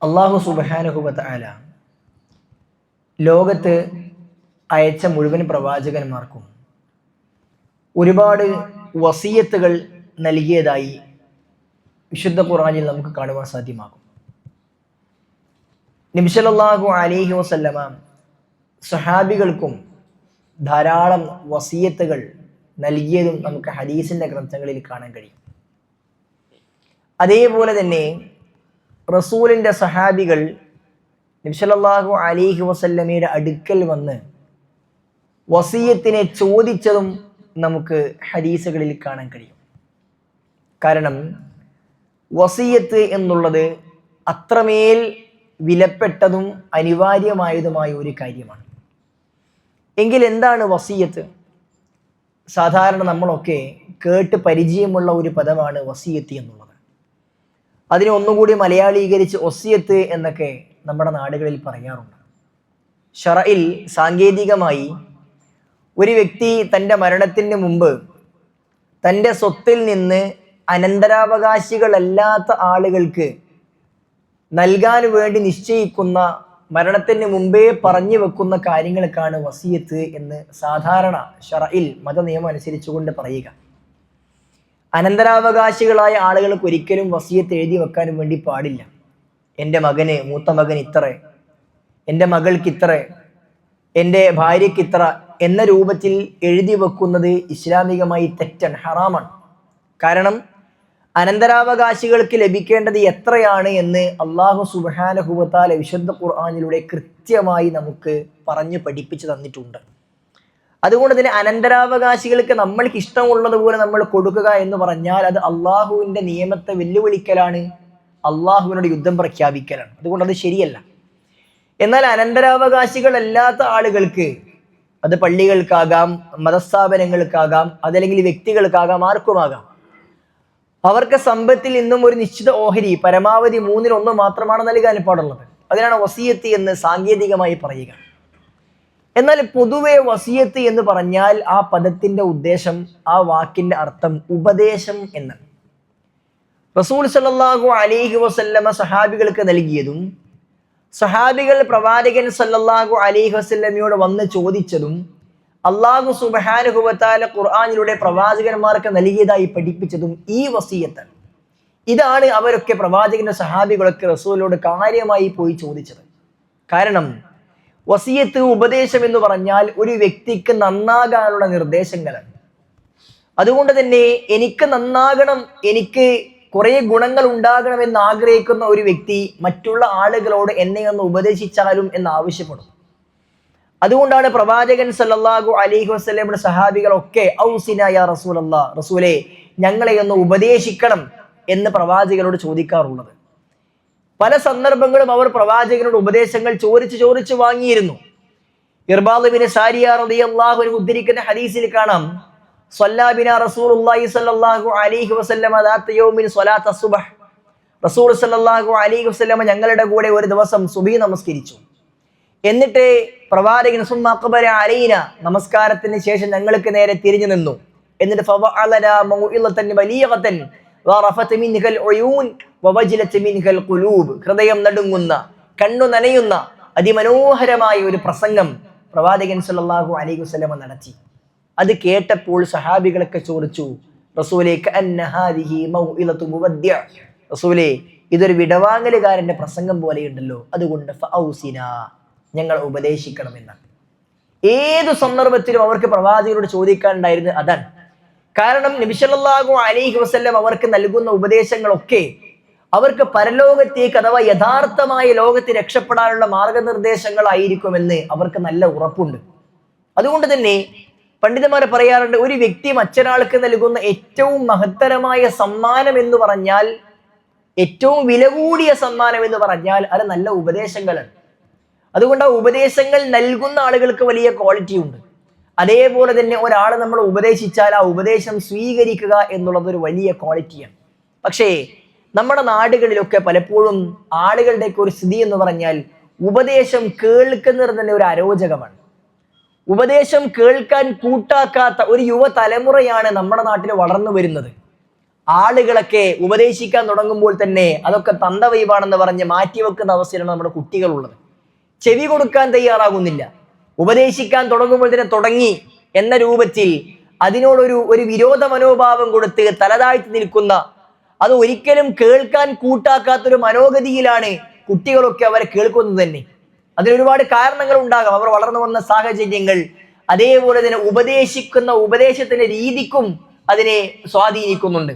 അള്ളാഹു സുബ്ഹാനഹു വ തആല ലോകത്ത് അയച്ച മുഴുവൻ പ്രവാചകന്മാർക്കും ഒരുപാട് വസിയത്തുകൾ നൽകിയതായി വിശുദ്ധ ഖുർആനിൽ നമുക്ക് കാണുവാൻ സാധ്യമാകും. നബി സല്ലല്ലാഹു അലൈഹി വസല്ലമ സ്വഹാബികൾക്കും ധാരാളം വസിയത്തുകൾ നൽകിയതും നമുക്ക് ഹദീസിന്റെ ഗ്രന്ഥങ്ങളിൽ കാണാൻ കഴിയും. അതേപോലെ തന്നെ റസൂലിന്റെ സഹാബികൾ നബി സല്ലല്ലാഹു അലൈഹി വസല്ലമയുടെ അടുക്കൽ വന്ന് വസിയത്തിനെ ചോദിച്ചതും നമുക്ക് ഹദീസുകളിൽ കാണാൻ കഴിയും. കാരണം വസിയത്ത് എന്നുള്ളത് അത്രമേൽ വിലപ്പെട്ടതും അനിവാര്യമായതുമായ ഒരു കാര്യമാണ്. എങ്കിൽ എന്താണ് വസിയത്ത്? സാധാരണ നമ്മളൊക്കെ കേട്ട് പരിചയമുള്ള ഒരു പദമാണ് വസിയത്ത് എന്നുള്ളത്. അതിനെ ഒന്നുകൂടി മലയാളീകരിച്ച് വസിയത്ത് എന്നൊക്കെ നമ്മുടെ നാടുകളിൽ പറയാറുണ്ട്. ശറഇൽ സാങ്കേതികമായി ഒരു വ്യക്തി തൻ്റെ മരണത്തിന് മുമ്പ് തൻ്റെ സ്വത്തിൽ നിന്ന് അനന്തരാവകാശികളല്ലാത്ത ആളുകൾക്ക് നൽകാൻ വേണ്ടി നിശ്ചയിക്കുന്ന, മരണത്തിന് മുമ്പേ പറഞ്ഞു വെക്കുന്ന കാര്യങ്ങൾക്കാണ് വസിയത്ത് എന്ന് സാധാരണ ശറഇൽ മതനിയമം അനുസരിച്ചുകൊണ്ട് പറയുക. അനന്തരാവകാശികളായ ആളുകൾക്ക് ഒരിക്കലും വസിയത്ത് എഴുതി വെക്കാനും വേണ്ടി പാടില്ല. എൻ്റെ മകന്, മൂത്ത മകൻ ഇത്ര, എൻ്റെ മകൾക്ക് ഇത്ര, എൻ്റെ ഭാര്യയ്ക്ക് ഇത്ര എന്ന രൂപത്തിൽ എഴുതി വെക്കുന്നത് ഇസ്ലാമികമായി തെറ്റാണ്, ഹറാമാണ്. കാരണം അനന്തരാവകാശികൾക്ക് ലഭിക്കേണ്ടത് എത്രയാണ് എന്ന് അള്ളാഹു സുബ്ഹാനഹു വ തആല വിശുദ്ധ ഖുർആനിലൂടെ കൃത്യമായി നമുക്ക് പറഞ്ഞു പഠിപ്പിച്ചു തന്നിട്ടുണ്ട്. അതുകൊണ്ട് തന്നെ അനന്തരാവകാശികൾക്ക് നമ്മൾക്ക് ഇഷ്ടമുള്ളതുപോലെ നമ്മൾ കൊടുക്കുക എന്ന് പറഞ്ഞാൽ അത് അള്ളാഹുവിൻ്റെ നിയമത്തെ വെല്ലുവിളിക്കലാണ്, അള്ളാഹുവിനോട് യുദ്ധം പ്രഖ്യാപിക്കലാണ്. അതുകൊണ്ട് അത് ശരിയല്ല. എന്നാൽ അനന്തരാവകാശികളല്ലാത്ത ആളുകൾക്ക്, അത് പള്ളികൾക്കാകാം, മതസ്ഥാപനങ്ങൾക്കാകാം, അതല്ലെങ്കിൽ വ്യക്തികൾക്കാകാം, ആർക്കുമാകാം, അവർക്ക് സമ്പത്തിൽ നിന്നും ഒരു നിശ്ചിത ഓഹരി പരമാവധി 1/3 മാത്രമാണ് നൽകാൻ പാടുള്ളത്. അതിനാണ് വസിയത്ത് എന്ന് സാങ്കേതികമായി പറയുക. എന്നാൽ പൊതുവെ വസിയത്ത് എന്ന് പറഞ്ഞാൽ ആ പദത്തിന്റെ ഉദ്ദേശം, ആ വാക്കിന്റെ അർത്ഥം ഉപദേശം എന്നാണ്. റസൂൽ സല്ലല്ലാഹു അലൈഹി വസല്ലമ സഹാബികൾക്ക് നൽകിയതും സഹാബികൾ പ്രവാചകൻ സല്ലല്ലാഹു അലൈഹി വസല്ലമയോട് വന്ന് ചോദിച്ചതും അല്ലാഹു സുബ്ഹാനഹു വ തആല ഖുർആനിലൂടെ പ്രവാചകന്മാർക്ക് നൽകിയതായി പഠിപ്പിച്ചതും ഈ വസിയത്താണ്. ഇതാണ് അവരൊക്കെ, പ്രവാചകന്റെ സഹാബികളൊക്കെ റസൂലിനോട് കാര്യമായി പോയി ചോദിച്ചത്. കാരണം വസിയത്ത്, ഉപദേശം എന്ന് പറഞ്ഞാൽ ഒരു വ്യക്തിക്ക് നന്നാകാനുള്ള നിർദ്ദേശങ്ങളാണ്. അതുകൊണ്ട് തന്നെ എനിക്ക് നന്നാകണം, എനിക്ക് കുറെ ഗുണങ്ങൾ ഉണ്ടാകണമെന്ന് ആഗ്രഹിക്കുന്ന ഒരു വ്യക്തി മറ്റുള്ള ആളുകളോട് എന്നെ ഒന്ന് ഉപദേശിച്ചാലും എന്ന് ആവശ്യപ്പെടും. അതുകൊണ്ടാണ് പ്രവാചകൻ സല്ലല്ലാഹു അലൈഹി വസല്ലമയുടെ സഹാബികളൊക്കെ ഔസിന യാ റസൂലല്ലാഹ്, റസൂലേ ഞങ്ങളെ ഒന്ന് ഉപദേശിക്കണം എന്ന് പ്രവാചകനോട് ചോദിക്കാറുള്ളത്. പല സന്ദർഭങ്ങളും അവർ പ്രവാചകനോട് ഉപദേശങ്ങൾ ചോദിച്ചു വാങ്ങിയിരുന്നു. ഇർബാദ് ബിൻ സാരിയ റളിയല്ലാഹു അൻഹു ഉദ്ധരിക്കുന്ന ഹദീസിൽ കാണാം, സ്വല്ലാ ബിനാ റസൂലുള്ളാഹി സ്വല്ലല്ലാഹു അലൈഹി വസല്ലമ ദാത്ത യൗമിൻ സ്വലാത്ത സുബ്ഹ്, റസൂൽ സ്വല്ലല്ലാഹു അലൈഹി വസല്ലമ ഞങ്ങളുടെ കൂടെ ഒരു ദിവസം സുബഹി നമസ്കരിച്ചു. എന്നിട്ട് പ്രവാചകൻ സുമ്മ അഖബല അലൈന, നമസ്കാരത്തിന് ശേഷം ഞങ്ങൾക്ക് നേരെ തിരിഞ്ഞു നിന്നു. എന്നിട്ട് ഫവഅലനാ മൗഇളതൻ ബലീഗതൻ വറഫത മിൻഹൽ ഉയൂൻ വവജ്ലത മിൻഹൽ ഖുലൂബ്, ഹൃദയം നടുങ്ങുന്ന, കണ്ണു നനയുന്ന അതിമനോഹരമായ ഒരു പ്രസംഗം പ്രവാചകൻ സല്ലല്ലാഹു അലൈഹി വസല്ലമ നടത്തി. അത് കേട്ടപ്പോൾ സഹാബികളൊക്കെ ചോദിച്ചു, റസൂലേ കഅന്ന ഹാദിഹി മൗഇളതു മുവദ്ദിഅ, റസൂലേ ഇതൊരു വിടവാങ്ങലുകാരന്റെ പ്രസംഗം പോലെയുണ്ടല്ലോ, അതുകൊണ്ട് ഫഔസിനാ, ഞങ്ങൾ ഉപദേശിക്കണമെന്നാണ്. ഏതു സന്ദർഭത്തിലും അവർക്ക് പ്രവാചകരോട് ചോദിക്കാനുണ്ടായിരുന്നത് അതാണ്. കാരണം നബി സല്ലല്ലാഹു അലൈഹി വസല്ലം അവർക്ക് നൽകുന്ന ഉപദേശങ്ങളൊക്കെ അവർക്ക് പരലോകത്തേക്ക്, അഥവാ യഥാർത്ഥമായ ലോകത്ത് രക്ഷപ്പെടാനുള്ള മാർഗനിർദ്ദേശങ്ങളായിരിക്കുമെന്ന് അവർക്ക് നല്ല ഉറപ്പുണ്ട്. അതുകൊണ്ട് തന്നെ പണ്ഡിതന്മാർ പറയാറുണ്ട്, ഒരു വ്യക്തി മറ്റൊരാൾക്ക് നൽകുന്ന ഏറ്റവും മഹത്തരമായ സമ്മാനം എന്ന് പറഞ്ഞാൽ, ഏറ്റവും വില കൂടിയ സമ്മാനം എന്ന് പറഞ്ഞാൽ അത് നല്ല ഉപദേശങ്ങളാണ്. അതുകൊണ്ട് ആ ഉപദേശങ്ങൾ നൽകുന്ന ആളുകൾക്ക് വലിയ ക്വാളിറ്റി ഉണ്ട്. അതേപോലെ തന്നെ ഒരാളെ നമ്മൾ ഉപദേശിച്ചാൽ ആ ഉപദേശം സ്വീകരിക്കുക എന്നുള്ളത് ഒരു വലിയ ക്വാളിറ്റിയാണ്. പക്ഷേ നമ്മുടെ നാടുകളിലൊക്കെ പലപ്പോഴും ആളുകളുടെയൊക്കെ ഒരു സ്ഥിതി എന്ന് പറഞ്ഞാൽ ഉപദേശം കേൾക്കുന്നത് തന്നെ ഒരു അരോചകമാണ്. ഉപദേശം കേൾക്കാൻ കൂട്ടാക്കാത്ത ഒരു യുവതലമുറയാണ് നമ്മുടെ നാട്ടിൽ വളർന്നു വരുന്നത്. ആളുകളൊക്കെ ഉപദേശിക്കാൻ തുടങ്ങുമ്പോൾ തന്നെ അതൊക്കെ തന്തവൈവാണെന്ന് പറഞ്ഞ് മാറ്റിവെക്കുന്ന അവസ്ഥയിലാണ് നമ്മുടെ കുട്ടികളുള്ളത്. ചെവി കൊടുക്കാൻ തയ്യാറാകുന്നില്ല. ഉപദേശിക്കാൻ തുടങ്ങുമ്പോൾ തന്നെ തുടങ്ങി എന്ന രൂപത്തിൽ അതിനോടൊരു വിരോധ മനോഭാവം കൊടുത്ത് തലതാഴ്ത്തി നിൽക്കുന്ന, അത് ഒരിക്കലും കേൾക്കാൻ കൂട്ടാക്കാത്തൊരു മനോഗതിയിലാണ് കുട്ടികളൊക്കെ അവരെ കേൾക്കുന്നത് തന്നെ. അതിനൊരുപാട് കാരണങ്ങൾ ഉണ്ടാകാം. അവർ വളർന്നു വന്ന സാഹചര്യങ്ങൾ, അതേപോലെ തന്നെ ഉപദേശിക്കുന്ന ഉപദേശത്തിന്റെ രീതിക്കും അതിനെ സ്വാധീനിക്കുന്നുണ്ട്.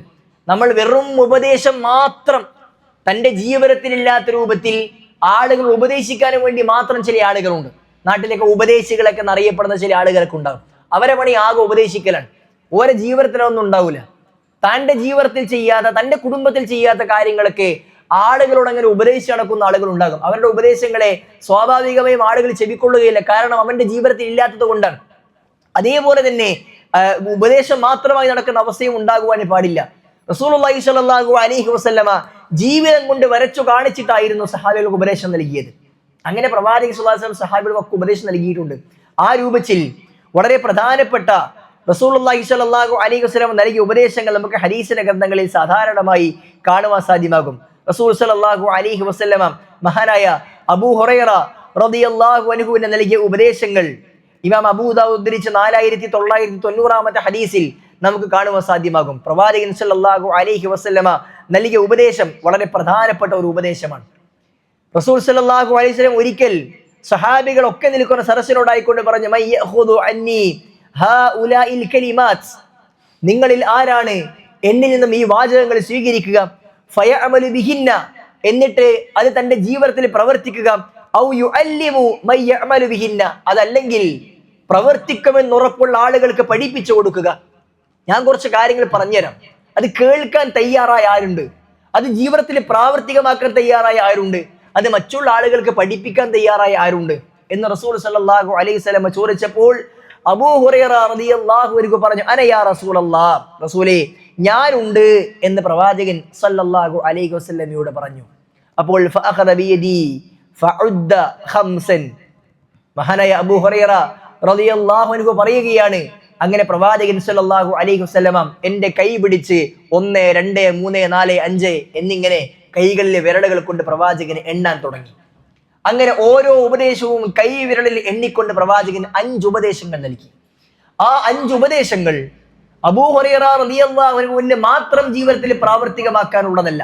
നമ്മൾ വെറും ഉപദേശം മാത്രം തൻ്റെ ജീവിതത്തിലില്ലാത്ത രൂപത്തിൽ ആളുകൾ ഉപദേശിക്കാനും വേണ്ടി മാത്രം ചില ആളുകളുണ്ട്. നാട്ടിലൊക്കെ ഉപദേശികളൊക്കെ എന്നറിയപ്പെടുന്ന ചില ആളുകളൊക്കെ ഉണ്ടാകും. അവരെ പണി ആകെ ഉപദേശിക്കലാണ്. ഓരോ ജീവിതത്തിലൊന്നും ഉണ്ടാവില്ല. തൻ്റെ ജീവിതത്തിൽ ചെയ്യാത്ത, തൻ്റെ കുടുംബത്തിൽ ചെയ്യാത്ത കാര്യങ്ങളൊക്കെ ആളുകളോട് അങ്ങനെ ഉപദേശിച്ച് നടക്കുന്ന ആളുകൾ ഉണ്ടാകും. അവരുടെ ഉപദേശങ്ങളെ സ്വാഭാവികമായും ആളുകൾ ചെവിക്കൊള്ളുകയില്ല. കാരണം അവന്റെ ജീവിതത്തിൽ ഇല്ലാത്തത് കൊണ്ടാണ്. അതേപോലെ തന്നെ ഉപദേശം മാത്രമായി നടക്കുന്ന അവസ്ഥയും ഉണ്ടാകുവാൻ പാടില്ല. റസൂലുള്ളാഹി സ്വല്ലല്ലാഹു അലൈഹി വസല്ലമ ജീവിതം കൊണ്ട് വരച്ചു കാണിച്ചിട്ടായിരുന്നു സഹാബികൾക്ക് ഉപദേശം നൽകിയത്. അങ്ങനെ പ്രവാചകൻ സ്വല്ലല്ലാഹു അലൈഹി വസല്ലം സഹാബികൾക്ക് ഉപദേശം നൽകിയിട്ടുണ്ട്. ആ രൂപത്തിൽ വളരെ പ്രധാനപ്പെട്ട റസൂലുള്ളാഹി സ്വല്ലല്ലാഹു അലൈഹി വസല്ലം നൽകിയ ഉപദേശങ്ങൾ നമുക്ക് ഹദീസിന്റെ ഗ്രന്ഥങ്ങളിൽ സാധാരണമായി കാണുവാൻ സാധ്യമാകും. റസൂൽ സ്വല്ലല്ലാഹു അലൈഹി വസല്ലമ മഹാനായ അബൂ ഹുറൈറ റളിയല്ലാഹു അൻഹുവിന് നൽകിയ ഉപദേശങ്ങൾ ഇമാം അബൂ ദാവൂദ് ഉദ്ധരിച്ച 4990 ഹദീസിൽ നമുക്ക് കാണുവാൻ സാധ്യമാകും. പ്രവാചകൻ സ്വല്ലല്ലാഹു അലൈഹി വസല്ലമ നൽകിയ ഉപദേശം വളരെ പ്രധാനപ്പെട്ട ഒരു ഉപദേശമാണ്. റസൂൽ സ്വല്ലല്ലാഹു അലൈഹി വസല്ലം ഒരിക്കൽ സഹാബികളൊക്കെ നിൽക്കുന്ന സദസ്സിനോടായിക്കൊണ്ട് പറഞ്ഞു, മയ്യഖുദു അന്നി ഹൗലാഇൽ കലിമാത്ത്, നിങ്ങളിൽ ആരാണ് എന്നിൽ നിന്നും ഈ വാചകങ്ങൾ സ്വീകരിക്കുക, ഫയഅമലു ബിഹിന്ന, എന്നിട്ട് അത് തന്റെ ജീവിതത്തിൽ പ്രവർത്തിക്കുക, ഔ യുഅല്ലിമു മയ്യഅമലു ബിഹിന്ന, അതല്ലെങ്കിൽ പ്രവർത്തിക്കുമെന്ന് ഉറപ്പുള്ള ആളുകൾക്ക് പഠിപ്പിച്ചു കൊടുക്കുക. ഞാൻ കുറച്ച് കാര്യങ്ങൾ പറഞ്ഞുതരാം. അത് കേൾക്കാൻ തയ്യാറായ ആരുണ്ട്? അത് ജീവിതത്തിൽ പ്രാവർത്തികമാക്കാൻ തയ്യാറായ ആരുണ്ട്? അത് മറ്റുള്ള ആളുകൾക്ക് പഠിപ്പിക്കാൻ തയ്യാറായ ആരുണ്ട് എന്ന് റസൂൽ സല്ലല്ലാഹു അലൈഹി വസല്ലം ചോദിച്ചപ്പോൾ അബൂ ഹുറൈറ റളിയല്ലാഹു അൻഹു പറഞ്ഞു, അന യാ റസൂലല്ലാഹ്, റസൂലേ ഞാനുണ്ട് എന്ന് പ്രവാചകൻ സല്ലല്ലാഹു അലൈഹി വസല്ലമയോട് പറഞ്ഞു. അപ്പോൾ ഫഅഖദ ബിയദി ഫഉദ്ദ ഖംസൻ, മഹാനായ അബൂ ഹുറൈറ റളിയല്ലാഹു അൻഹു പറയുകയാണ്, അങ്ങനെ പ്രവാചകൻ സല്ലല്ലാഹു അലൈഹി വസല്ലമ എന്റെ കൈ പിടിച്ച് 1, 2, 3, 4, 5 എന്നിങ്ങനെ കൈകളിലെ വിരലുകൾ കൊണ്ട് പ്രവാചകന് എണ്ണാൻ തുടങ്ങി. അങ്ങനെ ഓരോ ഉപദേശവും കൈ വിരലിൽ എണ്ണിക്കൊണ്ട് പ്രവാചകൻ 5 ഉപദേശങ്ങൾ നൽകി. ആ 5 ഉപദേശങ്ങൾ അബൂ ഹുറൈറ റളിയല്ലാഹു അൻഹുവിന് മാത്രം ജീവിതത്തിൽ പ്രാവർത്തികമാക്കാനുള്ളതല്ല,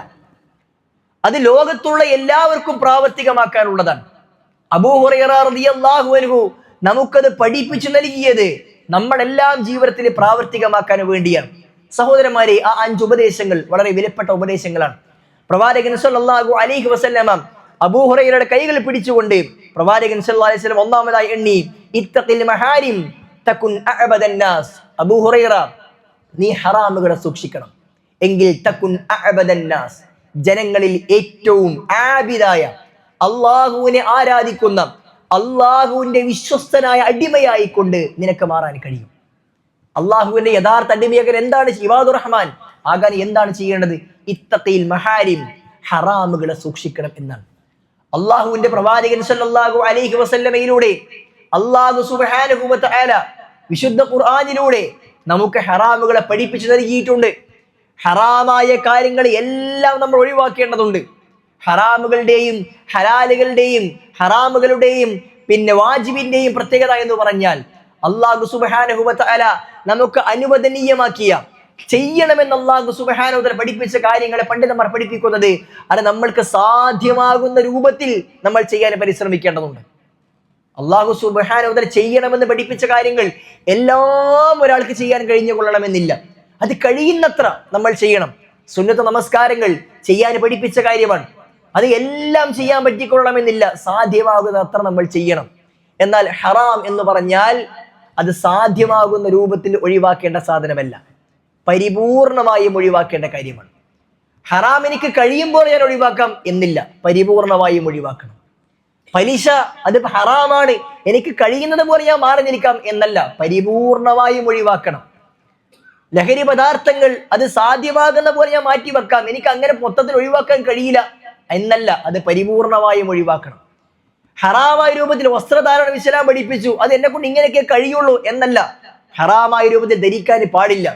അത് ലോകത്തുള്ള എല്ലാവർക്കും പ്രാവർത്തികമാക്കാനുള്ളതാണ്. അബൂ ഹുറൈറ റളിയല്ലാഹു അൻഹു നമുക്കത് പഠിപ്പിച്ചു നൽകിയത് നമ്മളെല്ലാം ജീവിതത്തിൽ പ്രാവർത്തികമാക്കാൻ വേണ്ടിയാണ്. സഹോദരന്മാരെ, ആ 5 ഉപദേശങ്ങൾ വളരെ വിലപ്പെട്ട ഉപദേശങ്ങളാണ്. പ്രവാചകൻ സല്ലല്ലാഹു അലൈഹി വസല്ലമ അബൂ ഹുറൈറയുടെ കൈകൾ പിടിച്ചുകൊണ്ട് പ്രവാചകൻ സല്ലല്ലാഹു അലൈഹി വസല്ലം ഒന്നാമതായി എണ്ണി, ഇത്തഖിൽ മഹാരിം തകുൻ അഅബദൻ നാസ്, അബൂ ഹുറൈറ നീ ഹറാമുകളെ സൂക്ഷിക്കണം, എങ്കിൽ തകുൻ അഅബദൻ നാസ്, ജനങ്ങളിൽ ഏറ്റവും ആബിദായ, അള്ളാഹുവിനെ ആരാധിക്കുന്ന, അള്ളാഹുവിന്റെ വിശ്വസ്തനായ അടിമയായിക്കൊണ്ട് നിനക്ക് മാറാൻ കഴിയും. അള്ളാഹുവിന്റെ യഥാർത്ഥ അടിമയാകാൻ എന്താണ്, ഇബാദുർ റഹ്മാൻ ആകാൻ എന്താണ് ചെയ്യേണ്ടത്? ഇത്തഖിൽ മഹാരിം, ഹറാമുകളെ സൂക്ഷിക്കണം എന്നാണ്. അള്ളാഹുവിന്റെ പ്രവാചകൻ സല്ലല്ലാഹു അലൈഹി വസല്ലമയിലൂടെ അള്ളാഹു സുബ്ഹാനഹു വ തആല വിശുദ്ധ ഖുർആനിലൂടെ നമുക്ക് ഹറാമുകളെ പഠിപ്പിച്ചു നൽകിയിട്ടുണ്ട്. ഹറാമായ കാര്യങ്ങൾ എല്ലാം നമ്മൾ ഒഴിവാക്കേണ്ടതുണ്ട്. ഹറാമുകളുടെയും ഹലാലുകളുടെയും ഹറാമുകളുടെയും പിന്നെ വാജിബിന്റെയും പ്രത്യേകത എന്ന് പറഞ്ഞാൽ അള്ളാഹു സുബ്ഹാനഹു വ തആല നമുക്ക് അനുവദനീയമാക്കിയ, ചെയ്യണമെന്ന് അള്ളാഹു സുബ്ഹാനഹു വ തആല പഠിപ്പിച്ച കാര്യങ്ങളെ പണ്ഡിതന്മാർ പഠിപ്പിക്കുന്നത് അത് നമ്മൾക്ക് സാധ്യമാകുന്ന രൂപത്തിൽ നമ്മൾ ചെയ്യാൻ പരിശ്രമിക്കേണ്ടതുണ്ട്. അള്ളാഹു സുബ്ഹാനഹു വ തആല ചെയ്യണമെന്ന് പഠിപ്പിച്ച കാര്യങ്ങൾ എല്ലാം ഒരാൾക്ക് ചെയ്യാൻ കഴിഞ്ഞു കൊള്ളണമെന്നില്ല. അത് കഴിയുന്നത്ര നമ്മൾ ചെയ്യണം. സുന്നത്ത് നമസ്കാരങ്ങൾ ചെയ്യാൻ പഠിപ്പിച്ച കാര്യമാണ്. അത് എല്ലാം ചെയ്യാൻ പറ്റിക്കൊള്ളണമെന്നില്ല, സാധ്യമാകുന്ന അത്ര നമ്മൾ ചെയ്യണം. എന്നാൽ ഹറാം എന്ന് പറഞ്ഞാൽ അത് സാധ്യമാകുന്ന രൂപത്തിൽ ഒഴിവാക്കേണ്ട സാധനമല്ല, പരിപൂർണമായും ഒഴിവാക്കേണ്ട കാര്യമാണ്. ഹറാം എനിക്ക് കഴിയുമ്പോൾ ഞാൻ ഒഴിവാക്കാം എന്നില്ല, പരിപൂർണമായും ഒഴിവാക്കണം. പലിശ അത് ഹറാമാണ്, എനിക്ക് കഴിയുന്നത് പോലെ ഞാൻ മാറി നിൽക്കാം എന്നല്ല, പരിപൂർണമായും ഒഴിവാക്കണം. ലഹരി പദാർത്ഥങ്ങൾ അത് സാധ്യമാകുന്ന പോലെ ഞാൻ മാറ്റി വെക്കാം, എനിക്ക് അങ്ങനെ മൊത്തത്തിൽ ഒഴിവാക്കാൻ കഴിയില്ല എന്നല്ല, അത് പരിപൂർണമായും ഒഴിവാക്കണം. ഹറാമായ രൂപത്തിൽ വസ്ത്രധാരണം ഇസ്ലാം പഠിപ്പിച്ചു, അത് എന്നെ കൊണ്ട് ഇങ്ങനെയൊക്കെ കഴിയുള്ളൂ എന്നല്ല, ഹറാമായ രൂപത്തിൽ ധരിക്കാൻ പാടില്ല.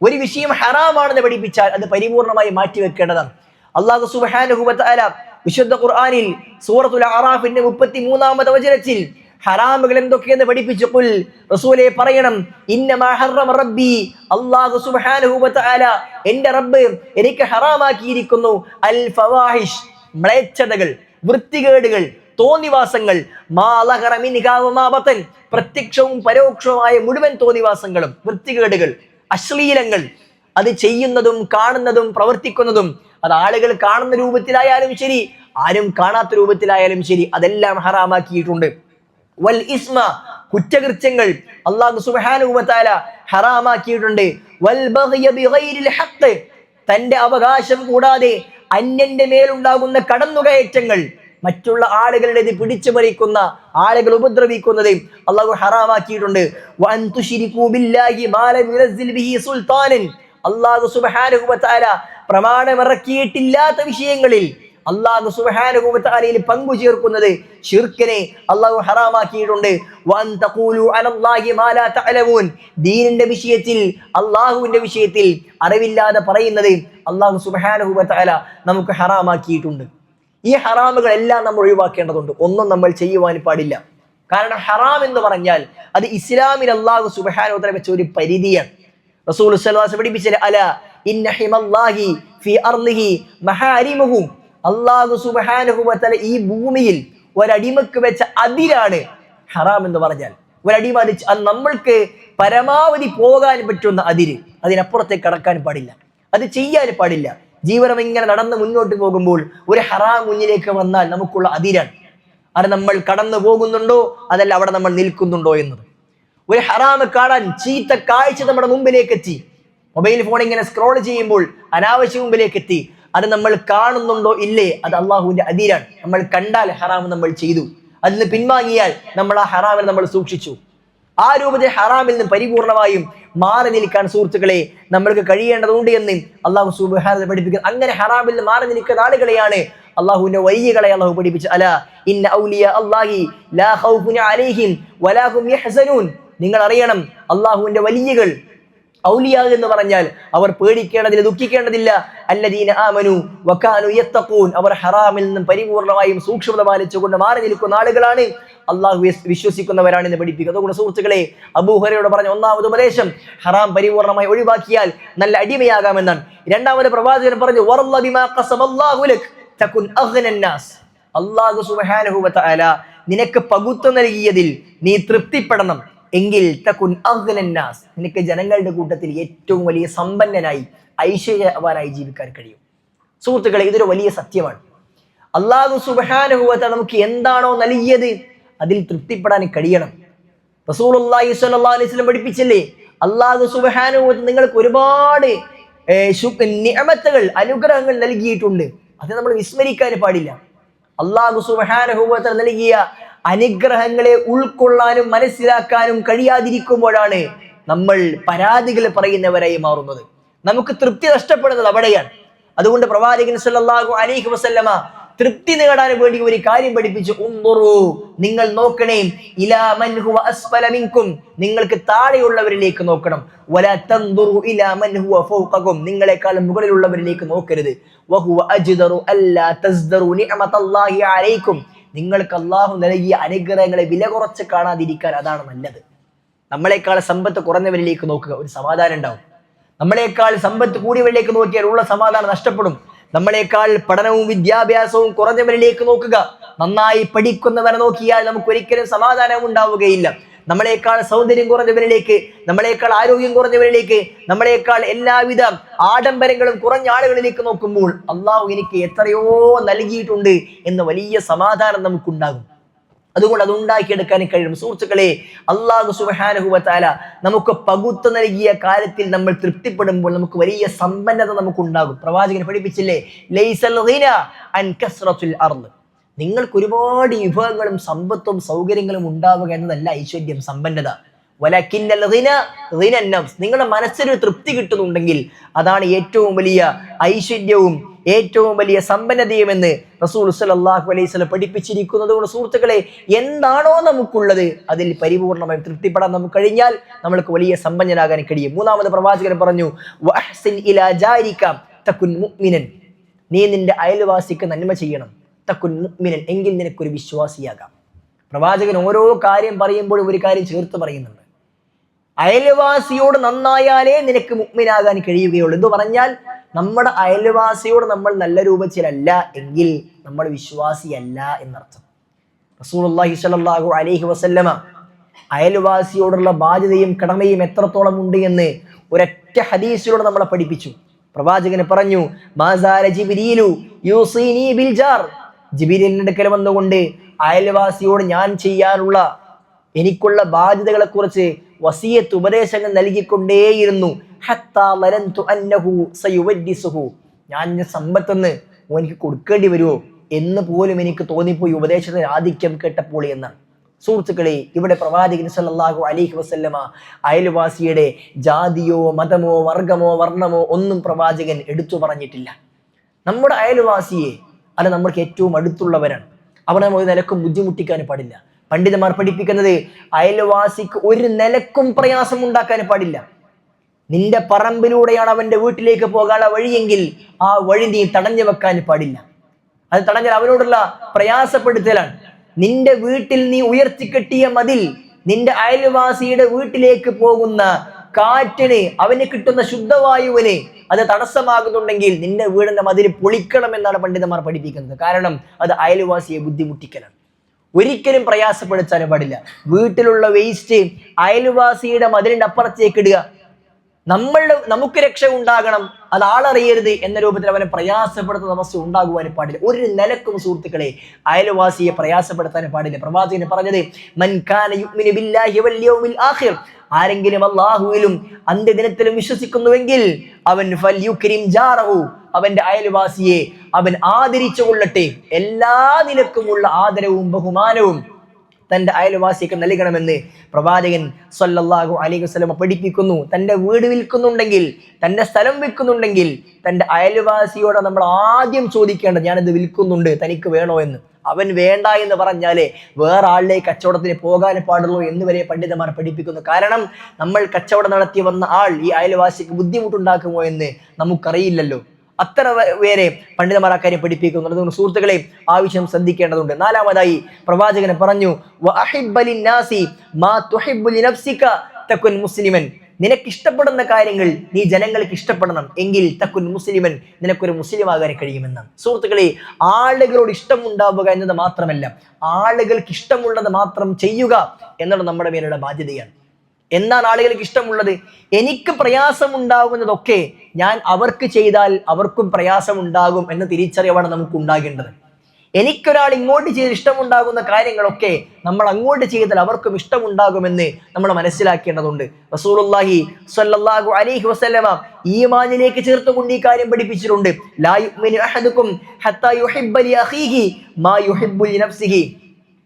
ഒരു വിഷയം ഹറാമാണെന്ന് പഠിപ്പിച്ചാൽ അത് പരിപൂർണമായി മാറ്റിവെക്കേണ്ടതാണ്. അല്ലാഹു സുബ്ഹാനഹു വ തആല വിശുദ്ധ ഖുർആനിൽ സൂറത്തുൽ അറാഫിന്റെ 33-ാമത്തെ വചനത്തിൽ ഹറാമുകൾ എന്തൊക്കെയെന്ന് പഠിപ്പിച്ചു. ഖുൽ, റസൂലേ പറയണം, ഇന്നമാ ഹറമ റബ്ബി, അല്ലാഹു സുബ്ഹാനഹു വ തആല എൻ്റെ റബ്ബ് എനിക്ക് ഹറാമാക്കിയിരിക്കുന്നു അൽ ഫവാഹിഷ്, മ്ലേച്ഛതകൾ, വൃത്തികേടുകൾ, തോന്നിവാസങ്ങൾ, മാ ലഹറ മിൻഹാ വമാ ബതൻ, പ്രത്യക്ഷവും പരോക്ഷവുമായ മുഴുവൻ തോന്നിവാസങ്ങളും, വൃത്തികേടുകൾ, അശ്ലീലങ്ങൾ, അത് ചെയ്യുന്നതും കാണുന്നതും പ്രവർത്തിക്കുന്നതും, അത് ആളുകൾ കാണുന്ന രൂപത്തിലായാലും ശരി, ആരും കാണാത്ത രൂപത്തിലായാലും ശരി, അതെല്ലാം ഹറാമാക്കിയിട്ടുണ്ട്. വൽ ഇസ്മ, കുറ്റകൃത്യങ്ങൾ അല്ലാഹു സുബ്ഹാനഹു വ തആല ഹറാമാക്കിയിട്ടുണ്ട്. വൽ ബഗ്യ ബിഗൈരിൽ ഹഖ്, തന്റെ അവകാശം കൂടാതെ അന്യന്റെ മേലുണ്ടാകുന്ന കടന്നുകയറ്റങ്ങൾ, മറ്റുള്ള ആളുകളുടെ പിടിച്ചു പറിക്കുന്ന, ആളുകൾ ഉപദ്രവിക്കുന്നത് അല്ലാഹു ഹറാമാക്കിയിട്ടുണ്ട്. വഅൻ തുശ്രികൂ ബില്ലാഹി മാ ലം യുനസ്സിൽ ബിഹി സുൽത്താനൻ, അല്ലാഹു സുബ്ഹാനഹു വ തആല പ്രമാണമിറക്കിയിട്ടില്ലാത്ത വിഷയങ്ങളിൽ അല്ലാഹു സുബ്ഹാനഹു വ തആലയിൽ പങ്കു ചേർക്കുന്നത്, ശിർക്കിനെ അല്ലാഹു ഹറാമാക്കിയിട്ടുണ്ട്. വഅൻ തഖൂലു അലല്ലാഹി മാ ലാ തഅലമൂൻ, ദീനിന്റെ വിഷയത്തിൽ, അല്ലാഹുവിന്റെ വിഷയത്തിൽ അറിവില്ലാതെ പറയുന്നത് അല്ലാഹു സുബ്ഹാനഹു വ തആല നമുക്ക് ഹറാമാക്കിയിട്ടുണ്ട്. ഈ ഹറാമുകളെല്ലാം നമ്മൾ ഒഴിവാക്കേണ്ടതുണ്ട്. ഒന്നും നമ്മൾ ചെയ്യുവാൻ പാടില്ല. കാരണം ഹറാം എന്ന് പറഞ്ഞാൽ അത് ഇസ്ലാമിൽ അല്ലാഹു സുബ്ഹാനഹു വ തആല വെച്ച ഒരു പരിധിയാണ്. റസൂൽ സ്വല്ലല്ലാഹു അലൈഹി വസല്ലം പഠിപ്പിച്ചത്, അലാ ഇന്ന ഹിമല്ലാഹി ഫീ അർളിഹി മഹാരിമുഹു, അല്ലാഹു സുബ്ഹാനഹു വ തആല ഈ ഭൂമിയിൽ ഒരടിമക്ക് വെച്ച അതിരാണ് ഹറാം എന്ന് പറഞ്ഞാൽ. ഒരടിമ, അത് നമ്മൾക്ക് പരമാവധി പോകാൻ പറ്റുന്ന അതിര്, അതിനപ്പുറത്തേക്ക് കടക്കാൻ പാടില്ല, അത് ചെയ്യാൻ പാടില്ല. ജീവിതം ഇങ്ങനെ നടന്ന് മുന്നോട്ട് പോകുമ്പോൾ ഒരു ഹറാം മുന്നിലേക്ക് വന്നാൽ നമുക്കുള്ള അതിരാണ്. അത് നമ്മൾ കടന്നു പോകുന്നുണ്ടോ അതല്ല അവിടെ നമ്മൾ നിൽക്കുന്നുണ്ടോ എന്നത്. ഒരു ഹറാമ് കാണാൻ ചീത്ത കാഴ്ച നമ്മുടെ മുമ്പിലേക്ക് എത്തി, മൊബൈൽ ഫോൺ ഇങ്ങനെ സ്ക്രോൾ ചെയ്യുമ്പോൾ അനാവശ്യ മുമ്പിലേക്ക് എത്തി, അത് നമ്മൾ കാണുന്നുണ്ടോ ഇല്ലേ, അത് അള്ളാഹുവിന്റെ അതിരാണ്. നമ്മൾ കണ്ടാൽ ഹറാം നമ്മൾ ചെയ്തു, അതിൽ നിന്ന് പിൻവാങ്ങിയാൽ നമ്മൾ ആ ഹറാമിനെ നമ്മൾ സൂക്ഷിച്ചു. ആ രൂപത്തിൽ ഹറാമിൽ നിന്ന് പരിപൂർണമായും മാറി നിൽക്കാൻ സുഹൃത്തുക്കളെ നമ്മൾക്ക് കഴിയേണ്ടതുണ്ട് എന്ന് അള്ളാഹു സുബ്ഹാനഹു പഠിപ്പിക്കുന്നത്. അങ്ങനെ ഹറാമിൽ നിന്ന് മാറി നിൽക്കുന്ന ആളുകളെയാണ് അള്ളാഹുവിന്റെ വലിയകളെ അള്ളാഹു പഠിപ്പിച്ചു. അലാ ഇന്ന ഔലിയ അല്ലാഹി ലാ ഖൗഫുൻ അലൈഹിം വലാ ഹും യഹ്സനൂൻ, നിങ്ങൾ അറിയണം, അള്ളാഹുവിന്റെ വലിയകൾ, ഔലിയാ എന്ന് പറഞ്ഞാൽ അവർ പേടിക്കേണ്ടതില്ല, ദുഃഖിക്കേണ്ടതില്ല. അല്ലദീന ആമനു വകാനു യത്തഖൂൻ, അവർ ഹറാമിൽ നിന്നും പരിപൂർണമായും സൂക്ഷ്മത പാലിച്ചുകൊണ്ട് മാറി നിൽക്കുന്ന ആളുകളാണ്, അള്ളാഹു വിശ്വസിക്കുന്നവരാണ് എന്ന് പഠിപ്പിക്കുക. അതുകൊണ്ട് സുഹൃത്തുക്കളെ, അബൂ ഹുറൈറയോട് പറഞ്ഞ ഒന്നാമത് ഉപദേശം ഹറാം പരിപൂർണമായി ഒഴിവാക്കിയാൽ നല്ല അടിമയാകാമെന്നാണ്. രണ്ടാമത് പ്രവാചകൻ പറഞ്ഞു, വറല്ല ബിമാ ഖസമല്ലാഹു ലക് തകുൻ അഗ്നൻ നാസ്, അല്ലാഹു സുബ്ഹാനഹു വ തആല നിനക്ക് പകുത്വം നൽകിയതിൽ നീ തൃപ്തിപ്പെടണം എങ്കിൽ തകുൻ അഗ്നൻ നാസ്, നിനക്ക് ജനങ്ങളുടെ കൂട്ടത്തിൽ ഏറ്റവും വലിയ സമ്പന്നനായി ഐശ്വര്യവാനായി ജീവിക്കാൻ കഴിയും. സുഹൃത്തുക്കളെ, ഇതൊരു വലിയ സത്യമാണ്. അല്ലാഹു സുബ്ഹാനഹു വ തആല നമുക്ക് എന്താണോ നൽകിയത് അതിൽ തൃപ്തിപ്പെടാൻ കഴിയണം. റസൂലുള്ളാഹി സ്വല്ലല്ലാഹു അലൈഹി വസല്ലം പഠിപ്പിച്ചില്ലേ, അല്ലാഹു സുബ്ഹാനഹു വ തആല നിങ്ങൾക്ക് ഒരുപാട് നിഅമത്തുകൾ, അനുഗ്രഹങ്ങൾ നൽകിയിട്ടുണ്ട്, അത് നമ്മൾ വിസ്മരിക്കാൻ പാടില്ല. അല്ലാഹു സുബ്ഹാനഹു വ തആല നൽകിയ അനുഗ്രഹങ്ങളെ ഉൾക്കൊള്ളാനും മനസ്സിലാക്കാനും കഴിയാതിരിക്കുമ്പോഴാണ് നമ്മൾ പരാതികൾ പറയുന്നവരായി മാറുന്നത്. നമുക്ക് തൃപ്തി നഷ്ടപ്പെടുന്നത് അവിടെയാണ്. അതുകൊണ്ട് പ്രവാചകൻ സല്ലല്ലാഹു അലൈഹി വസല്ലമ തൃപ്തി നേടാൻ വേണ്ടി ഒരു കാര്യം പഠിപ്പിച്ചു. ഉൻദുറു, നിങ്ങൾ നോക്കണേ, ഇലാ മൻ ഹുവ അസ്ഫല മിൻകും, നിങ്ങൾക്ക് താഴെയുള്ളവരിലേക്ക് നോക്കണം. വലാ തൻദുറു ഇലാ മൻ ഹുവ ഫൗഖകും, നിങ്ങളെക്കാൾ മുകളിലുള്ളവരിലേക്ക് നോക്കരുത്. വഹുവ അജ്ദറു അല്ലാ തസ്ദറു നിഅമതല്ലാഹി അലൈക്കും, നിങ്ങൾക്ക് അല്ലാഹു നൽകിയ അനുഗ്രഹങ്ങളെ വില കുറച്ച് കാണാതിരിക്കാൻ അതാണ് നല്ലത്. നമ്മളെക്കാൾ സമ്പത്ത് കുറഞ്ഞവരിലേക്ക് നോക്കുക, ഒരു സമാധാനം ഉണ്ടാവും. നമ്മളെക്കാൾ സമ്പത്ത് കൂടിയവരിലേക്ക് നോക്കിയാൽ ഉള്ള സമാധാനം നഷ്ടപ്പെടും. നമ്മളെക്കാൾ പഠനവും വിദ്യാഭ്യാസവും കുറഞ്ഞവരിലേക്ക് നോക്കുക, നന്നായി പഠിക്കുന്നവരെ നോക്കിയാൽ നമുക്ക് ഒരിക്കലും സമാധാനം ഉണ്ടാവുകയില്ല. നമ്മളെക്കാൾ സൗന്ദര്യം കുറഞ്ഞവരിലേക്ക്, നമ്മളെക്കാൾ ആരോഗ്യം കുറഞ്ഞവരിലേക്ക്, നമ്മളെക്കാൾ എല്ലാവിധ ആഡംബരങ്ങളും കുറഞ്ഞ ആളുകളിലേക്ക് നോക്കുമ്പോൾ അള്ളാഹു എനിക്ക് എത്രയോ നൽകിയിട്ടുണ്ട് എന്ന വലിയ സമാധാനം നമുക്കുണ്ടാകും. അതുകൊണ്ട് അത് ഉണ്ടാക്കിയെടുക്കാൻ കഴിയും. സുഹൃത്തുക്കളെ, അല്ലാഹു സുബ്ഹാനഹു വ തആല നമുക്ക് പകുത്വം നൽകിയ കാര്യത്തിൽ നമ്മൾ തൃപ്തിപ്പെടുമ്പോൾ നമുക്ക് വലിയ സമ്പന്നത നമുക്കുണ്ടാകും. പ്രവാചകൻ പഠിപ്പിച്ചില്ലേ, ലൈസൽ ഗിന അൻ കസ്റത്തുൽ അർള്, നിങ്ങൾക്ക് ഒരുപാട് വിഭവങ്ങളും സമ്പത്തും സൗകര്യങ്ങളും ഉണ്ടാവുക എന്നതല്ല ഐശ്വര്യം, സമ്പന്നത. വലകിന്നൽ ഗിന ഗിനൻ നഫ്സ്, നിങ്ങളുടെ മനസ്സിന് തൃപ്തി കിട്ടുന്നുണ്ടെങ്കിൽ അതാണ് ഏറ്റവും വലിയ ഐശ്വര്യവും ഏറ്റവും വലിയ സമ്പന്നതയുമെന്ന് റസൂൽ സല്ലല്ലാഹു അലൈഹി വസല്ലം പഠിപ്പിച്ചിരിക്കുന്നത് കൊണ്ട് സുഹൃത്തുക്കളെ, എന്താണോ നമുക്കുള്ളത് അതിൽ പരിപൂർണമായും തൃപ്തിപ്പെടാൻ നമുക്ക് കഴിഞ്ഞാൽ നമ്മൾക്ക് വലിയ സമ്പന്നനാകാൻ കഴിയും. മൂന്നാമത് പ്രവാചകൻ പറഞ്ഞു, വഅഹ്സിൻ ഇലാ ജാരിക തകുൻ മുഅ്മിനൻ, നീ നിന്റെ അയൽവാസിക്ക് നന്മ ചെയ്യണം. തകുൻ മുഅ്മിനൻ, എങ്കിൽ നിനക്കൊരു വിശ്വാസിയാകാം. പ്രവാചകൻ ഓരോ കാര്യം പറയുമ്പോഴും ഒരു കാര്യം ചേർത്ത് പറയുന്നുണ്ട്. അയൽവാസിയോട് നന്നായാലേ നിനക്ക് മുഅ്മിനാകാൻ കഴിയുകയുള്ളൂ എന്ന് പറഞ്ഞാൽ, നമ്മുടെ അയൽവാസിയോട് നമ്മൾ നല്ല രൂപത്തിലല്ല എങ്കിൽ നമ്മൾ വിശ്വാസിയല്ല എന്നർത്ഥം. റസൂലുള്ളാഹി സ്വല്ലല്ലാഹു അലൈഹി വസല്ലമ അയൽവാസിയോടുള്ള ബാധ്യതയും കടമയും എത്രത്തോളം ഉണ്ട് എന്ന് ഒരൊറ്റ ഹദീസിലൂടെ നമ്മളെ പഠിപ്പിച്ചു. പ്രവാചകന് പറഞ്ഞു, മാസാല ജിബ്രീലു യൂസീനി ബിൽ ജാർ, ജിബ്രീലിന്റെ അടുക്കൽ വന്നുകൊണ്ട് അയൽവാസിയോട് ഞാൻ ചെയ്യാനുള്ള എനിക്കുള്ള ബാധ്യതകളെ കുറിച്ച് വസിയത്ത് ഉപദേശങ്ങൾ നൽകിക്കൊണ്ടേയിരുന്നു. ഹത്താ ലരന്തു അന്നഹു സയുവദ്ദിസുഹു, ഞാൻ സമ്പത്തെന്ന് എനിക്ക് കൊടുക്കേണ്ടി വരുമോ എന്ന് പോലും എനിക്ക് തോന്നിപ്പോയി ഉപദേശത്തിന് ആധിക്യം കേട്ടപ്പോൾ എന്നാണ്. സുഹൃത്തുക്കളെ, ഇവിടെ പ്രവാചകൻ സല്ലല്ലാഹു അലൈഹി വസല്ലമ അയൽവാസിയുടെ ജാതിയോ മതമോ വർഗമോ വർണ്ണമോ ഒന്നും പ്രവാചകൻ എടുത്തു പറഞ്ഞിട്ടില്ല. നമ്മുടെ അയൽവാസിയെ, അത് നമ്മൾക്ക് ഏറ്റവും അടുത്തുള്ളവരാണ്, അവനെ ഒരു നിലക്കും ബുദ്ധിമുട്ടിക്കാൻ പാടില്ല. പണ്ഡിതന്മാർ പഠിപ്പിക്കുന്നത്, അയൽവാസിക്ക് ഒരു നിലക്കും പ്രയാസം ഉണ്ടാക്കാൻ പാടില്ല. നിന്റെ പറമ്പിലൂടെയാണ് അവന്റെ വീട്ടിലേക്ക് പോകാനുള്ള വഴിയെങ്കിൽ ആ വഴി നീ തടഞ്ഞു വെക്കാൻ പാടില്ല. അത് തടഞ്ഞാൽ അവനോടുള്ള പ്രയാസപ്പെടുത്തലാണ്. നിന്റെ വീട്ടിൽ നീ ഉയർത്തിക്കെട്ടിയ മതിൽ നിന്റെ അയൽവാസിയുടെ വീട്ടിലേക്ക് പോകുന്ന കാറ്റിന്, അവന് കിട്ടുന്ന ശുദ്ധവായുവിന് അത് തടസ്സമാകുന്നുണ്ടെങ്കിൽ നിന്റെ വീടിന്റെ മതിൽ പൊളിക്കണം എന്നാണ് പണ്ഡിതന്മാർ പഠിപ്പിക്കുന്നത്. കാരണം അത് അയൽവാസിയെ ബുദ്ധിമുട്ടിക്കലാണ്. ഒരിക്കലും പ്രയാസപ്പെടുത്താൻ പാടില്ല. വീട്ടിലുള്ള വേസ്റ്റ് അയൽവാസിയുടെ മതിലിന്റെ അപ്പുറത്തേക്ക് ഇടുക. നമുക്ക് രക്ഷ ഉണ്ടാകണം, അത് ആളറിയരുത് എന്ന രൂപത്തിൽ അവനെ പ്രയാസപ്പെടുത്തുന്ന അവസ്ഥ ഉണ്ടാകുവാൻ പാടില്ല. ഒരു നിലക്കും സുഹൃത്തുക്കളെ അയൽവാസിയെ പ്രയാസപ്പെടുത്താൻ പാടില്ല. പ്രവാചകൻ പറഞ്ഞത്, മൻ കാന യുഅ്മിനു ബില്ലാഹി വൽ യൗമിൽ ആഖിർ, ആരെങ്കിലും അല്ലാഹുവിലും അന്ത്യദിനത്തിലും വിശ്വസിക്കുന്നുവെങ്കിൽ അവൻ ഫൽയുക്രിം ജാറഹു, അവന്റെ അയൽവാസിയെ അവൻ ആദരിച്ചു കൊള്ളട്ടെ. എല്ലാ നിലക്കുമുള്ള ആദരവും ബഹുമാനവും തന്റെ അയൽവാസിക്ക് നൽകണമെന്ന് പ്രവാചകൻ സല്ലല്ലാഹു അലൈഹി വസല്ലം പഠിപ്പിക്കുന്നു. തന്റെ വീട് വിൽക്കുന്നുണ്ടെങ്കിൽ, തന്റെ സ്ഥലം വിൽക്കുന്നുണ്ടെങ്കിൽ തന്റെ അയൽവാസിയോട് നമ്മൾ ആദ്യം ചോദിക്കേണ്ടത്, ഞാനിത് വിൽക്കുന്നുണ്ട്, തനിക്ക് വേണോ എന്ന്. അവൻ വേണ്ട എന്ന് പറഞ്ഞാലേ വേറെ ആളിലേക്ക് കച്ചവടത്തിന് പോകാൻ പാടുള്ളൂ എന്ന് വരെ പണ്ഡിതന്മാർ പഠിപ്പിക്കുന്നു. കാരണം നമ്മൾ കച്ചവടം നടത്തി വന്ന ആൾ ഈ അയൽവാസിക്ക് ബുദ്ധിമുട്ടുണ്ടാക്കുമോ എന്ന് നമുക്കറിയില്ലല്ലോ. അത്ര പേരെ പണ്ഡിതന്മാർ അക്കാര്യം പഠിപ്പിക്കുന്നു. അതുകൊണ്ട് സുഹൃത്തുക്കളെ, ആവശ്യം ശ്രദ്ധിക്കേണ്ടതുണ്ട്. നാലാമതായി പ്രവാചകൻ പറഞ്ഞു, നിനക്ക് ഇഷ്ടപ്പെടുന്ന കാര്യങ്ങൾ നീ ജനങ്ങൾക്ക് ഇഷ്ടപ്പെടണം, എങ്കിൽ തക്കുൻ മുസ്ലിമൻ, നിനക്കൊരു മുസ്ലിം ആകാൻ കഴിയുമെന്നാണ്. സുഹൃത്തുക്കളെ, ആളുകളോട് ഇഷ്ടമുണ്ടാവുക എന്നത് മാത്രമല്ല, ആളുകൾക്ക് ഇഷ്ടമുള്ളത് മാത്രം ചെയ്യുക എന്നത് നമ്മുടെ മേലുള്ള ബാധ്യതയാണ്. എന്താണ് ആളുകൾക്ക് ഇഷ്ടമുള്ളത്? എനിക്ക് പ്രയാസമുണ്ടാകുന്നതൊക്കെ ഞാൻ അവർക്ക് ചെയ്താൽ അവർക്കും പ്രയാസമുണ്ടാകും എന്ന തിരിച്ചറിവാണ് നമുക്ക് ഉണ്ടാകേണ്ടത്. എനിക്കൊരാൾ ഇങ്ങോട്ട് ചെയ്ത് ഇഷ്ടമുണ്ടാകുന്ന കാര്യങ്ങളൊക്കെ നമ്മൾ അങ്ങോട്ട് ചെയ്താൽ അവർക്കും ഇഷ്ടമുണ്ടാകുമെന്ന് നമ്മൾ മനസ്സിലാക്കേണ്ടതുണ്ട്. റസൂലുള്ളാഹി സ്വല്ലല്ലാഹു അലൈഹി വസല്ലമ ഈമാനിലേക്ക് ചേർത്തുകൊണ്ട് ഈ കാര്യം പഠിപ്പിച്ചിട്ടുണ്ട്. ലാ യുഅ്മിനു അഹദുക്കും ഹത്താ യുഹിബ്ബ ലി അഖീഹി മാ യുഹിബ്ബു ലി നഫ്സിഹി,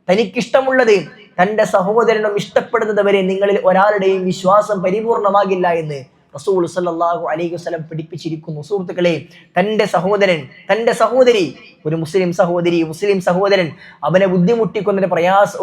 തനിക്കിഷ്ടമുള്ളത് തന്റെ സഹോദരനും ഇഷ്ടപ്പെടുന്നത് വരെ നിങ്ങളിൽ ഒരാളുടെയും വിശ്വാസം പരിപൂർണമാകില്ല എന്ന് റസൂൽ സല്ലല്ലാഹു അലൈഹി വസല്ലം പഠിപ്പിച്ചിരിക്കുന്നു. സുഹൃത്തുക്കളെ, തന്റെ സഹോദരൻ, തന്റെ സഹോദരി, ഒരു മുസ്ലിം സഹോദരി, മുസ്ലിം സഹോദരൻ, അവനെ ബുദ്ധിമുട്ടിക്കുന്നതിന്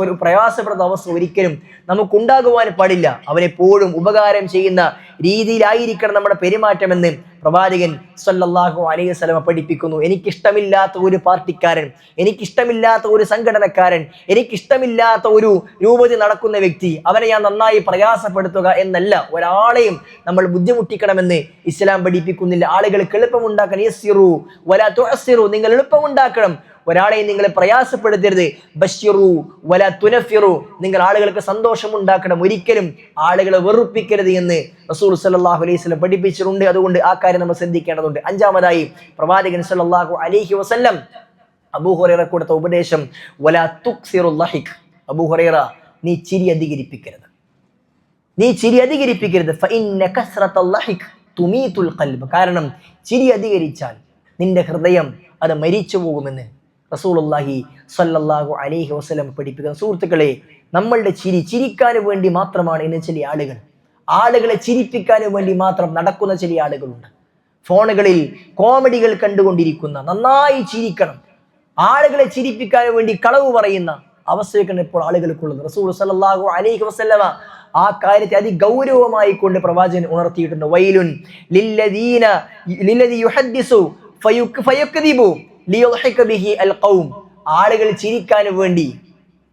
ഒരു പ്രയാസപ്പെടുന്ന അവസ്ഥ ഒരിക്കലും നമുക്കുണ്ടാകുവാൻ പാടില്ല. അവനെപ്പോഴും ഉപകാരം ചെയ്യുന്ന രീതിയിലായിരിക്കണം നമ്മുടെ പെരുമാറ്റമെന്ന് പ്രവാചകൻ സല്ലല്ലാഹു അലൈഹി വസല്ലം പഠിപ്പിക്കുന്നു. എനിക്കിഷ്ടമില്ലാത്ത ഒരു പാർട്ടിക്കാരൻ, എനിക്കിഷ്ടമില്ലാത്ത ഒരു സംഘടനക്കാരൻ, എനിക്കിഷ്ടമില്ലാത്ത ഒരു രൂപത്തിൽ നടക്കുന്ന വ്യക്തി, അവനെ ഞാൻ നന്നായി പ്രയാസപ്പെടുത്തുക എന്നല്ല. ഒരാളെയും നമ്മൾ ബുദ്ധിമുട്ടിക്കണമെന്ന് ഇസ്ലാം പഠിപ്പിക്കുന്നില്ല. ആളുകൾക്ക് എളുപ്പമുണ്ടാക്കാൻ, യസ്സിറു വലാ തുഅസ്സിറു, നിങ്ങൾ എളുപ്പമുണ്ടാക്കണം, ഒരാളെയും നിങ്ങൾ പ്രയാസപ്പെടുത്തരുത്. ബശ്ശിറു വലാ തുനഫിറു, നിങ്ങൾ ആളുകൾക്ക് സന്തോഷമുണ്ടാക്കണം, ഒരിക്കലും ആളുകളെ വെറുപ്പിക്കരുത് എന്ന് റസൂൽ സല്ലല്ലാഹു അലൈഹി വസല്ലം പഠിപ്പിച്ചിട്ടുണ്ട്. അതുകൊണ്ട് ആ കാര്യം നമ്മൾ ശ്രദ്ധിക്കേണ്ടതുണ്ട്. അഞ്ചാമതായി പ്രവാചകൻ സല്ലല്ലാഹു അലൈഹി വസല്ലം അബൂ ഹുറൈറ കൊടുത്ത ഉപദേശം, വലാ തുക്സിറു ലഹിക്, അബൂ ഹുറൈറ, നീ ചിരി അധികരിപ്പിക്കരുത്, നീ ചിരി അധികരിപ്പിക്കരുത്. ഫഇന്ന കസ്റത്തൽ ലഹിക് തുമീതുൽ ഖൽബ്, കാരണം ചിരി അധികരിച്ചാൽ നിന്റെ ഹൃദയം അത് മരിച്ചു പോകുമെന്ന് റസൂലുള്ളാഹി സ്വല്ലല്ലാഹു അലൈഹി വസല്ലം പഠിപ്പിക്കുന്ന. സുഹൃത്തുക്കളെ, നമ്മളുടെ ചിരിക്കാൻ വേണ്ടി മാത്രമാണ് ഇന്ന് ചില ആളുകളെ ചിരിപ്പിക്കാൻ വേണ്ടി മാത്രം നടക്കുന്ന ചില ആളുകളുണ്ട്. ഫോണുകളിൽ കോമഡികൾ കണ്ടുകൊണ്ടിരിക്കുന്ന, നന്നായി ചിരിക്കണം, ആളുകളെ ചിരിപ്പിക്കാൻ വേണ്ടി കളവ് പറയുന്ന അവസ്ഥയൊക്കെയാണ് ഇപ്പോൾ ആളുകൾക്കുള്ളത്. റസൂൽ സല്ലല്ലാഹു അലൈഹി വസല്ലമ ആ കാര്യത്തെ അതിഗൗരവമായി കൊണ്ട് പ്രവാചകൻ ഉണർത്തിയിട്ടുണ്ട്. വൈലുൻ ലില്ലദീ യുഹദ്ദിസു ഫയക്ദിബു ലിയുദ്ഹിക ബിഹി അൽഖൗം. ആളുകൾ ചിരിക്കാൻ വേണ്ടി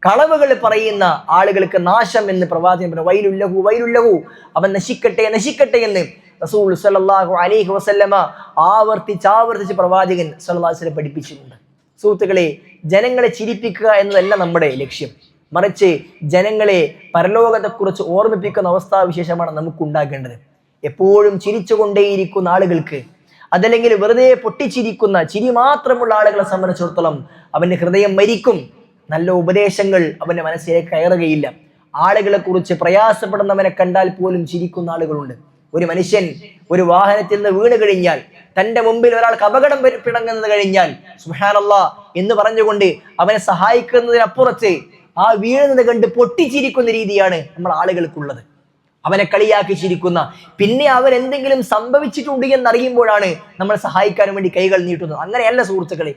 കളവുകൾ പറയുന്ന ആളുകൾക്ക് നാശം എന്ന് പ്രവാചകൻ പറഞ്ഞു. വൈലുല്ലഹു വൈലുല്ലഹു, അവൻ നശിക്കട്ടെ നശിക്കട്ടെ എന്ന് റസൂൽ സല്ലല്ലാഹു അലൈഹി വസല്ലമ ആവർത്തിച്ച് പ്രവാചകൻ സല്ലല്ലാഹു അലൈഹി വസല്ലം പഠിപ്പിച്ചിട്ടുണ്ട്. സുഹൃത്തുക്കളെ, ജനങ്ങളെ ചിരിപ്പിക്കുക എന്നതല്ല നമ്മുടെ ലക്ഷ്യം, മറിച്ച് ജനങ്ങളെ പരലോകത്തെക്കുറിച്ച് ഓർമ്മിപ്പിക്കുന്ന അവസ്ഥാവിശേഷമാണ് നമുക്കുണ്ടാകേണ്ടത്. എപ്പോഴും ചിരിച്ചുകൊണ്ടേയിരിക്കുന്ന ആളുകൾക്ക്, അതല്ലെങ്കിൽ വെറുതെ പൊട്ടിച്ചിരിക്കുന്ന ചിരി മാത്രമുള്ള ആളുകളെ സംബന്ധിച്ചിടത്തോളം അവന്റെ ഹൃദയം മരിക്കും. നല്ല ഉപദേശങ്ങൾ അവന്റെ മനസ്സിലേക്ക് കയറുകയില്ല. ആളുകളെ കുറിച്ച് പ്രയാസപ്പെടുന്നവനെ കണ്ടാൽ പോലും ചിരിക്കുന്ന ആളുകളുണ്ട്. ഒരു മനുഷ്യൻ ഒരു വാഹനത്തിൽ നിന്ന് വീണ് കഴിഞ്ഞാൽ, തന്റെ മുമ്പിൽ ഒരാൾക്ക് അപകടം പിണങ്ങുന്നത് കഴിഞ്ഞാൽ സുബ്ഹാനല്ലാഹ് എന്ന് പറഞ്ഞുകൊണ്ട് അവനെ സഹായിക്കുന്നതിനപ്പുറത്ത് ആ വീഴുന്നത് കണ്ട് പൊട്ടിച്ചിരിക്കുന്ന രീതിയാണ് നമ്മൾ ആളുകൾക്കുള്ളത്. അവനെ കളിയാക്കി ചിരിക്കുന്ന, പിന്നെ അവൻ എന്തെങ്കിലും സംഭവിച്ചിട്ടുണ്ട് എന്നറിയുമ്പോഴാണ് നമ്മൾ സഹായിക്കാൻ വേണ്ടി കൈകൾ നീട്ടുന്നത്. അങ്ങനെയല്ല സുഹൃത്തുക്കളെ,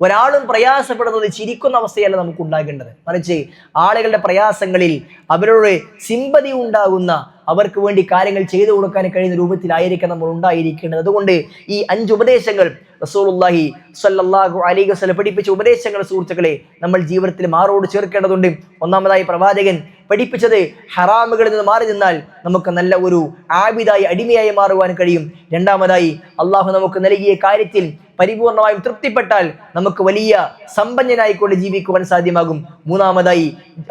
ഒരാളും പ്രയാസപ്പെടുന്നത് ചിരിക്കുന്ന അവസ്ഥയല്ല നമുക്ക് ഉണ്ടാകേണ്ടത്, മറിച്ച് ആളുകളുടെ പ്രയാസങ്ങളിൽ അവരോട് സിമ്പതി ഉണ്ടാകുന്ന, അവർക്ക് വേണ്ടി കാര്യങ്ങൾ ചെയ്തു കൊടുക്കാൻ കഴിയുന്ന രൂപത്തിലായിരിക്കണം നമ്മൾ ഉണ്ടായിരിക്കേണ്ടത്. അതുകൊണ്ട് ഈ 5 ഉപദേശങ്ങൾ റസൂലുള്ളാഹി സ്വല്ലല്ലാഹു അലൈഹി വസല്ലം പഠിപ്പിച്ച ഉപദേശങ്ങൾ സുഹൃത്തുക്കളെ നമ്മൾ ജീവിതത്തിൽ മാറോട് ചേർക്കേണ്ടതുണ്ട്. ഒന്നാമതായി പ്രവാചകൻ പഠിപ്പിച്ചത് ഹറാമുകളിൽ നിന്ന് മാറി നിന്നാൽ നമുക്ക് നല്ല ഒരു ആബിദായി, അടിമയായി മാറുവാൻ കഴിയും. രണ്ടാമതായി അള്ളാഹു നമുക്ക് നൽകിയ കാര്യത്തിൽ പരിപൂർണമായും തൃപ്തിപ്പെട്ടാൽ നമുക്ക് വലിയ സമ്പന്നനായിക്കൊണ്ട് ജീവിക്കുവാൻ സാധ്യമാകും. മൂന്നാമതായി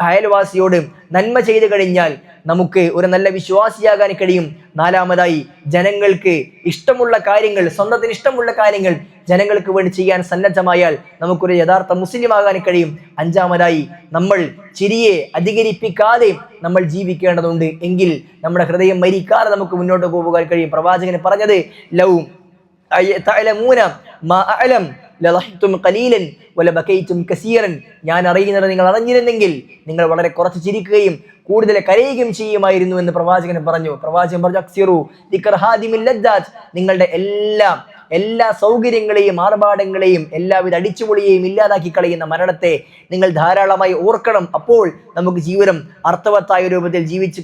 അയൽവാസിയോട് നന്മ ചെയ്തു കഴിഞ്ഞാൽ നമുക്ക് ഒരു നല്ല വിശ്വാസിയാകാൻ കഴിയും. നാലാമതായി ജനങ്ങൾക്ക് ഇഷ്ടമുള്ള കാര്യങ്ങൾ, സ്വന്തത്തിന് ഇഷ്ടമുള്ള കാര്യങ്ങൾ ജനങ്ങൾക്ക് വേണ്ടി ചെയ്യാൻ സന്നദ്ധമായാൽ നമുക്കൊരു യഥാർത്ഥ മുസ്ലിം ആകാൻ കഴിയും. അഞ്ചാമതായി നമ്മൾ ചിരിയെ അധികരിപ്പിക്കാതെ നമ്മൾ ജീവിക്കേണ്ടതുണ്ട്. എങ്കിൽ നമ്മുടെ ഹൃദയം മരിക്കാതെ നമുക്ക് മുന്നോട്ട് പോകാൻ കഴിയും. പ്രവാചകൻ പറഞ്ഞത് ലൗ തഅലമൂന മാ അഅലം ലളഹിതും ഖലീലൻ വലബകൈതും കസീറൻ. ഞാൻ അറിയുന്നത് നിങ്ങൾ അറിഞ്ഞിരുന്നെങ്കിൽ നിങ്ങൾ വളരെ കുറച്ച് ചിരിക്കുകയും കൂടുതൽ കരയുകയും ചെയ്യുമായിരുന്നു എന്ന് പ്രവാചകൻ പറഞ്ഞു. അക്സിറു ദിക്ർ ഹാദിമിൽ ലദ്ദാത്ത്, നിങ്ങളുടെ എല്ലാ സൗകര്യങ്ങളെയും ആർഭാടങ്ങളെയും എല്ലാവിധ അടിച്ചുപൊളിയെയും ഇല്ലാതാക്കി കളയുന്ന മരണത്തെ നിങ്ങൾ ധാരാളമായി ഓർക്കണം. അപ്പോൾ നമുക്ക് ജീവിതം അർത്ഥവത്തായ രൂപത്തിൽ ജീവിച്ച്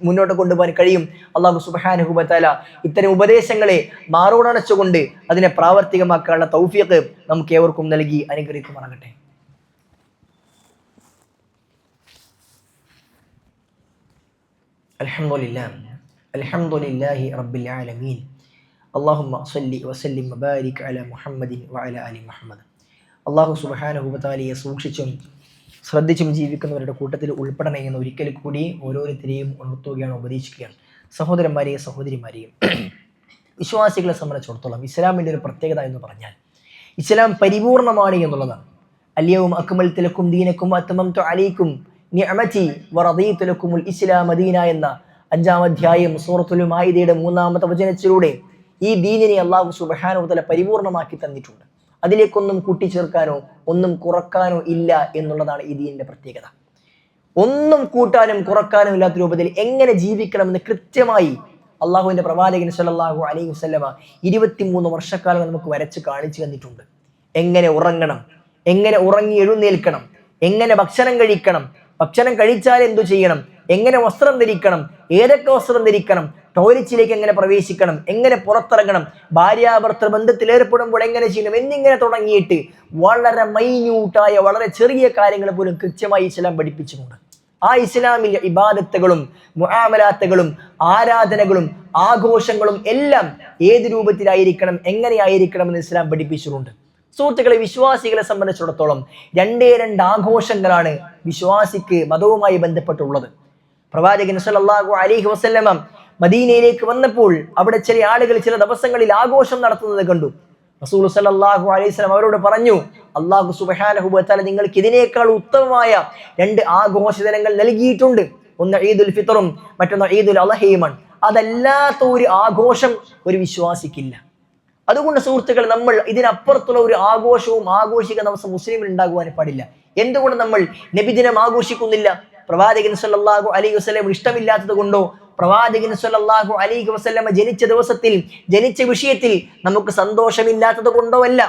മുന്നോട്ട് കൊണ്ടുപോകാൻ കഴിയും. അല്ലാഹു സുബ്ഹാനഹു വ തആല ഇത്തരം ഉപദേശങ്ങളെ മാറോടണച്ചുകൊണ്ട് അതിനെ പ്രാവർത്തികമാക്കാനുള്ള തൗഫീഖ് നമുക്ക് ഏവർക്കും നൽകി അനുഗ്രഹിക്കുമാറാകട്ടെ. അൽഹംദുലില്ലാഹി റബ്ബിൽ ആലമീൻ. അല്ലാഹുമ്മ സ്വല്ലി വസല്ലിം വബാരിക് അലാ മുഹമ്മദിൻ വഅലാ ആലി മുഹമ്മദ്. അല്ലാഹു സുബ്ഹാനഹു വ തആലയെ സൂക്ഷിച്ചും ശ്രദ്ധിച്ചും ജീവിക്കുന്നവരുടെ കൂട്ടത്തിൽ ഉൾപ്പെടണേ എന്ന് ഒരിക്കൽ കൂടി ഓരോരുത്തരെയും ഉണർത്തുകയാണ്, ഉപദേശിക്കുകയാണ്. സഹോദരന്മാരെയും സഹോദരിമാരെയും, വിശ്വാസികളെ സംബന്ധിച്ചിടത്തോളം ഇസ്ലാമിൻ്റെ ഒരു പ്രത്യേകത എന്ന് പറഞ്ഞാൽ ഇസ്ലാം പരിപൂർണമാണ് എന്നുള്ളതാണ്. അൽയൗമ അക്മൽതു ലക്കും ദീനക്കും വഅത്മംതു അലൈക്കും നിഅമതി വറദീതു ലക്കുമുൽ ഇസ്ലാമ ദീന എന്ന 5-ാം അധ്യായം സൂറത്തുൽ മാഇദയുടെ 3-ാമത്തെ വചനത്തിലൂടെ ഈ ദീനിനെ അല്ലാഹു സുബ്ഹാനഹു വ തആല പരിപൂർണമാക്കി തന്നിട്ടുണ്ട്. അതിലേക്കൊന്നും കൂട്ടിച്ചേർക്കാനോ ഒന്നും കുറക്കാനോ ഇല്ല എന്നുള്ളതാണ് ഈ ദീനിന്റെ പ്രത്യേകത. ഒന്നും കൂട്ടാനും കുറക്കാനും ഇല്ലാത്ത രൂപത്തിൽ എങ്ങനെ ജീവിക്കണമെന്ന് കൃത്യമായി അള്ളാഹുവിന്റെ പ്രവാചകൻ സല്ലല്ലാഹു അലൈഹി വസല്ലമ 23 വർഷക്കാലം നമുക്ക് വരച്ച് കാണിച്ചു തന്നിട്ടുണ്ട്. എങ്ങനെ ഉറങ്ങണം, എങ്ങനെ ഉറങ്ങി എഴുന്നേൽക്കണം, എങ്ങനെ ഭക്ഷണം കഴിക്കണം, ഭക്ഷണം കഴിച്ചാൽ എന്തു ചെയ്യണം, എങ്ങനെ വസ്ത്രം ധരിക്കണം, ഏതൊക്കെ വസ്ത്രം ധരിക്കണം, ടോയ്ലറ്റിലേക്ക് എങ്ങനെ പ്രവേശിക്കണം, എങ്ങനെ പുറത്തിറങ്ങണം, ഭാര്യാഭർത്തൃ ബന്ധത്തിൽ ഏർപ്പെടുമ്പോൾ എങ്ങനെ ചെയ്യണം എന്നിങ്ങനെ തുടങ്ങിയിട്ട് വളരെ മൈന്യൂട്ടായ വളരെ ചെറിയ കാര്യങ്ങൾ പോലും കൃത്യമായി ഇസ്ലാം പഠിപ്പിച്ചിട്ടുണ്ട്. ആ ഇസ്ലാമിൽ ഇബാദത്തുകളും മുആമലാത്തുകളും ആരാധനകളും ആഘോഷങ്ങളും എല്ലാം ഏത് രൂപത്തിലായിരിക്കണം, എങ്ങനെയായിരിക്കണം എന്ന് ഇസ്ലാം പഠിപ്പിച്ചിട്ടുണ്ട്. സുഹൃത്തുക്കളെ, വിശ്വാസികളെ സംബന്ധിച്ചിടത്തോളം 2 ആഘോഷങ്ങളാണ് വിശ്വാസിക്ക് മതവുമായി ബന്ധപ്പെട്ടുള്ളത്. പ്രവാചകൻ സല്ലല്ലാഹു അലൈഹി വസല്ലമ മദീനയിലേക്ക് വന്നപ്പോൾ അവിടെ ചില ആളുകൾ ചില ദിവസങ്ങളിൽ ആഘോഷം നടത്തുന്നത് കണ്ടു. റസൂൽ സല്ലല്ലാഹു അലൈഹി വസല്ലം അവരോട് പറഞ്ഞു, അല്ലാഹു സുബ്ഹാനഹു വ തആല നിങ്ങൾക്ക് ഇതിനേക്കാൾ ഉത്തമമായ 2 ആഘോഷ ദിനങ്ങൾ നൽകിയിട്ടുണ്ട്. ഒന്ന് ഈദുൽ ഫിത്റും മറ്റൊന്ന് ഈദുൽ അദ്ഹയുമാണ്. അതല്ലാത്ത ഒരു ആഘോഷം ഒരു വിശ്വാസിക്കില്ല. അതുകൊണ്ട് സുഹൃത്തുക്കൾ, നമ്മൾ ഇതിനപ്പുറത്തുള്ള ഒരു ആഘോഷവും ആഘോഷിക്കുന്ന ദിവസം മുസ്ലിമിൽ ഉണ്ടാകുവാൻ പാടില്ല. എന്തുകൊണ്ട് നമ്മൾ നബിദിനം ആഘോഷിക്കുന്നില്ല? പ്രവാചകൻ സല്ലല്ലാഹു അലൈഹി വസല്ലം ഇഷ്ടമില്ലാത്തത് കൊണ്ടോ പ്രവാചകൻ സ്വല്ലല്ലാഹു അലൈഹി വസല്ലമ ജനിച്ച ദിവസത്തിൽ ജനിച്ച വിഷയത്തിൽ നമുക്ക് സന്തോഷമില്ലാത്തത് കൊണ്ടോ അല്ല.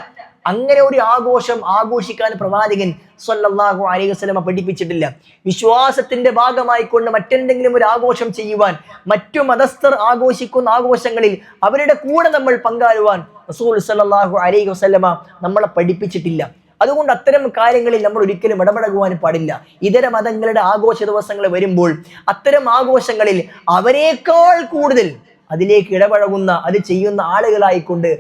അങ്ങനെ ഒരു ആഘോഷം ആഘോഷിക്കാൻ പ്രവാചകൻ സ്വല്ലല്ലാഹു അലൈഹി വസല്ലമ പഠിപ്പിച്ചിട്ടില്ല. വിശ്വാസത്തിന്റെ ഭാഗമായിക്കൊണ്ട് മറ്റെന്തെങ്കിലും ഒരു ആഘോഷം ചെയ്യുവാൻ, മറ്റു മതസ്ഥർ ആഘോഷിക്കുന്ന ആഘോഷങ്ങളിൽ അവരുടെ കൂടെ നമ്മൾ പങ്കാളുവാൻ റസൂൽ സ്വല്ലല്ലാഹു അലൈഹി വസല്ലമ നമ്മളെ പഠിപ്പിച്ചിട്ടില്ല. അതുകൊണ്ട് അത്തരം കാര്യങ്ങളിൽ നമ്മൾ ഒരിക്കലും ഇടപെടുവാൻ പാടില്ല. ഇതര മതങ്ങളുടെ ആഘോഷ ദിവസങ്ങൾ വരുമ്പോൾ അത്തരം ആഘോഷങ്ങളിൽ അവരെക്കാൾ കൂടുതൽ അതിലേക്ക് ഇടപഴകുന്ന, അത് ചെയ്യുന്ന ആളുകളായിക്കൊണ്ട്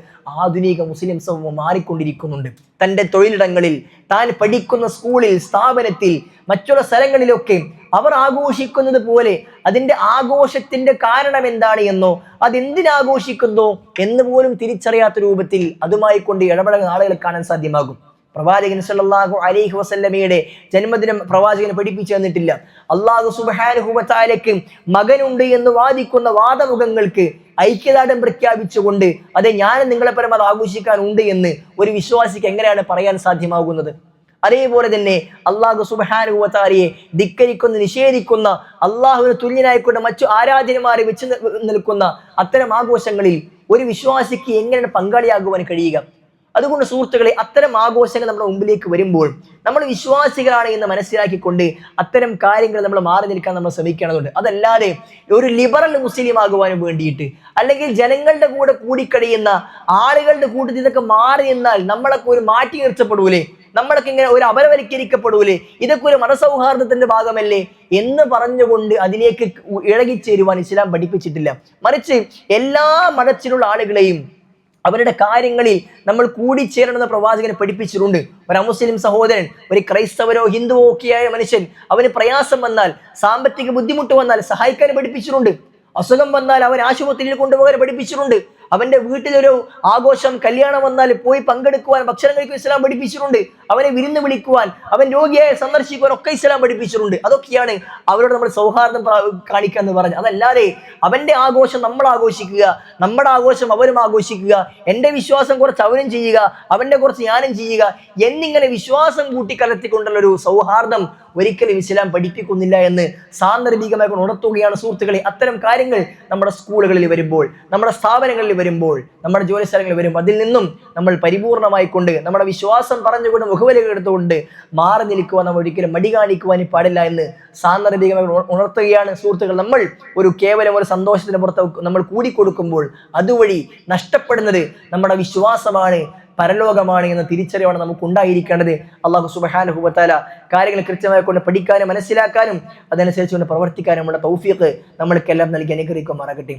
ആധുനിക മുസ്ലിം സമൂഹം മാറിക്കൊണ്ടിരിക്കുന്നുണ്ട്. തൻ്റെ തൊഴിലിടങ്ങളിൽ, താൻ പഠിക്കുന്ന സ്കൂളിൽ, സ്ഥാപനത്തിൽ, മറ്റുള്ള സ്ഥലങ്ങളിലൊക്കെ അവർ ആഘോഷിക്കുന്നത് പോലെ അതിൻ്റെ ആഘോഷത്തിന്റെ കാരണം എന്താണ് എന്നോ അതെന്തിനാഘോഷിക്കുന്നോ എന്ന് പോലും തിരിച്ചറിയാത്ത രൂപത്തിൽ അതുമായി കൊണ്ട് ഇടപെടുന്ന ആളുകളെ കാണാൻ സാധ്യമാകും. പ്രവാചകൻ സല്ലല്ലാഹു അലൈഹി വസല്ലമയുടെ ജന്മദിനം പ്രവാചകൻ പഠിപ്പിച്ചു തന്നിട്ടില്ല. അല്ലാഹു സുബ്ഹാനഹു വ തആലയ്ക്ക് മകനുണ്ട് എന്ന് വാദിക്കുന്ന വാദമുഖങ്ങൾക്ക് ഐക്യദാർഢ്യം പ്രഖ്യാപിച്ചുകൊണ്ട് അതെ ഞാനും നിങ്ങളെ പരം അത് ആഘോഷിക്കാനുണ്ട് എന്ന് ഒരു വിശ്വാസിക്ക് എങ്ങനെയാണ് പറയാൻ സാധ്യമാകുന്നത്? അതേപോലെ തന്നെ അല്ലാഹു സുബ്ഹാനഹു വ തആലയെ ധിക്കരിക്കുന്ന, നിഷേധിക്കുന്ന, അള്ളാഹുവിന് തുല്യനായിക്കൊണ്ട് മറ്റു ആരാധനമാരെ വെച്ച് നിൽക്കുന്ന അത്തരം ആഘോഷങ്ങളിൽ ഒരു വിശ്വാസിക്ക് എങ്ങനെയാണ് പങ്കാളിയാകുവാൻ കഴിയുക? അതുകൊണ്ട് സുഹൃത്തുക്കളെ, അത്തരം ആഘോഷങ്ങൾ നമ്മുടെ മുമ്പിലേക്ക് വരുമ്പോൾ നമ്മൾ വിശ്വാസികളാണ് എന്ന് മനസ്സിലാക്കിക്കൊണ്ട് അത്തരം കാര്യങ്ങൾ നമ്മൾ മാറി നിൽക്കാൻ നമ്മൾ ശ്രമിക്കേണ്ടതുണ്ട്. അതല്ലാതെ ഒരു ലിബറൽ മുസ്ലിം ആകുവാനും വേണ്ടിയിട്ട്, അല്ലെങ്കിൽ ജനങ്ങളുടെ കൂടെ കൂടിക്കഴിയുന്ന ആളുകളുടെ കൂട്ടത്തിൽ ഇതൊക്കെ മാറി നിന്നാൽ നമ്മളൊക്കെ ഒരു മാറ്റി നിർത്തപ്പെടൂലേ, നമ്മളൊക്കെ ഇങ്ങനെ ഒരു അപരവൽക്കരിക്കപ്പെടൂലേ, ഇതൊക്കെ ഒരു മതസൗഹാർദ്ദത്തിന്റെ ഭാഗമല്ലേ എന്ന് പറഞ്ഞുകൊണ്ട് അതിലേക്ക് ഇഴകിച്ചേരുവാൻ ഇസ്ലാം പഠിപ്പിച്ചിട്ടില്ല. മറിച്ച് എല്ലാ മതത്തിലുള്ള ആളുകളെയും അവരുടെ കാര്യങ്ങളിൽ നമ്മൾ കൂടിച്ചേരണമെന്ന് പ്രവാചകനെ പഠിപ്പിച്ചിട്ടുണ്ട്. ഒരു അമുസ്ലിം സഹോദരൻ, ഒരു ക്രൈസ്തവരോ ഹിന്ദുവോ ഒക്കെയായ മനുഷ്യൻ, അവന് പ്രയാസം വന്നാൽ, സാമ്പത്തിക ബുദ്ധിമുട്ട് വന്നാൽ സഹായിക്കാൻ പഠിപ്പിച്ചിട്ടുണ്ട്. അസുഖം വന്നാൽ അവൻ ആശുപത്രിയിൽ കൊണ്ടുപോകാൻ പഠിപ്പിച്ചിട്ടുണ്ട്. അവന്റെ വീട്ടിലൊരു ആഘോഷം, കല്യാണം വന്നാൽ പോയി പങ്കെടുക്കുവാൻ, ഭക്ഷണം കഴിക്കുവാൻ ഇസ്ലാം പഠിപ്പിച്ചിട്ടുണ്ട്. അവനെ വിരുന്ന് വിളിക്കുവാൻ, അവൻ രോഗിയായി സന്ദർശിക്കുവാൻ ഒക്കെ ഇസ്ലാം പഠിപ്പിച്ചിട്ടുണ്ട്. അതൊക്കെയാണ് അവരോട് നമ്മൾ സൗഹാർദ്ദം കാണിക്കുക എന്ന് പറഞ്ഞത്. അതല്ലാതെ അവന്റെ ആഘോഷം നമ്മൾ ആഘോഷിക്കുക, നമ്മുടെ ആഘോഷം അവരും ആഘോഷിക്കുക, എൻ്റെ വിശ്വാസം കുറച്ച് അവനും ചെയ്യുക, അവന്റെ കുറച്ച് ഞാനും ചെയ്യുക എന്നിങ്ങനെ വിശ്വാസം കൂട്ടിക്കലർത്തിക്കൊണ്ടുള്ള ഒരു സൗഹാർദ്ദം ഒരിക്കലും ഇസ്ലാം പഠിപ്പിക്കുന്നില്ല എന്ന് സാന്ദർഭികമായി ഉണർത്തുകയാണ് സുഹൃത്തുക്കളെ. അത്തരം കാര്യങ്ങൾ നമ്മുടെ സ്കൂളുകളിൽ വരുമ്പോൾ, നമ്മുടെ സ്ഥാപനങ്ങളിൽ വരുമ്പോൾ, നമ്മുടെ ജോലി സ്ഥലങ്ങളിൽ വരുമ്പോൾ അതിൽ നിന്നും നമ്മൾ പരിപൂർണമായി കൊണ്ട് നമ്മുടെ വിശ്വാസം പറഞ്ഞുകൊണ്ട് മുഖവിലകൾ എടുത്തുകൊണ്ട് മാറി നിൽക്കുവാൻ നമ്മൾ ഒരിക്കലും മടി കാണിക്കുവാൻ പാടില്ല എന്ന് സാന്ദർഭികമായി ഉണർത്തുകയാണ് സുഹൃത്തുക്കൾ. നമ്മൾ കേവലം ഒരു സന്തോഷത്തിന് പുറത്ത് നമ്മൾ കൂടിക്കൊടുക്കുമ്പോൾ അതുവഴി നഷ്ടപ്പെടുന്നത് നമ്മുടെ വിശ്വാസമാണ്, പരലോകമാണ് എന്ന തിരിച്ചറിവാണ് നമുക്ക് ഉണ്ടായിരിക്കേണ്ടത്. അല്ലാഹു സുബ്ഹാനഹു വ തആല കാര്യങ്ങൾ കൃത്യമായി കൊണ്ട് പഠിക്കാനും മനസ്സിലാക്കാനും അതനുസരിച്ച് കൊണ്ട് പ്രവർത്തിക്കാനും ഉള്ള തൗഫീഖ് നമ്മൾക്കെല്ലാം നൽകി അനുഗ്രഹിക്കുമാറാകട്ടെ.